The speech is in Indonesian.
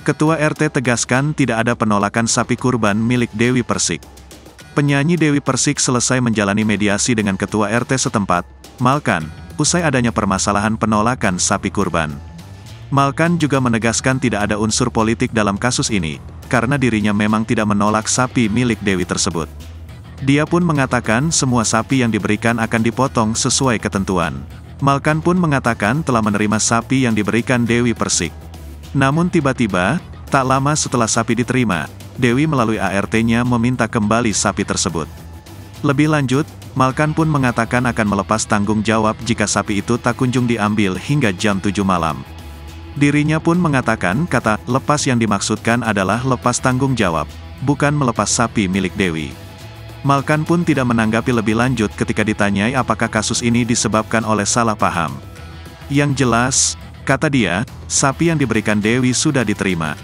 Ketua RT tegaskan tidak ada penolakan sapi kurban milik Dewi Persik. Penyanyi Dewi Persik selesai menjalani mediasi dengan Ketua RT setempat, Malkan, usai adanya permasalahan penolakan sapi kurban. Malkan juga menegaskan tidak ada unsur politik dalam kasus ini, karena dirinya memang tidak menolak sapi milik Dewi tersebut. Dia pun mengatakan semua sapi yang diberikan akan dipotong sesuai ketentuan. Malkan pun mengatakan telah menerima sapi yang diberikan Dewi Persik. Namun tiba-tiba, tak lama setelah sapi diterima, Dewi melalui ART-nya meminta kembali sapi tersebut. Lebih lanjut, Malkan pun mengatakan akan melepas tanggung jawab jika sapi itu tak kunjung diambil hingga jam 7 malam. Dirinya pun mengatakan kata lepas yang dimaksudkan adalah lepas tanggung jawab, bukan melepas sapi milik Dewi. Malkan pun tidak menanggapi lebih lanjut ketika ditanyai apakah kasus ini disebabkan oleh salah paham. Yang jelas, kata dia, sapi yang diberikan Dewi sudah diterima.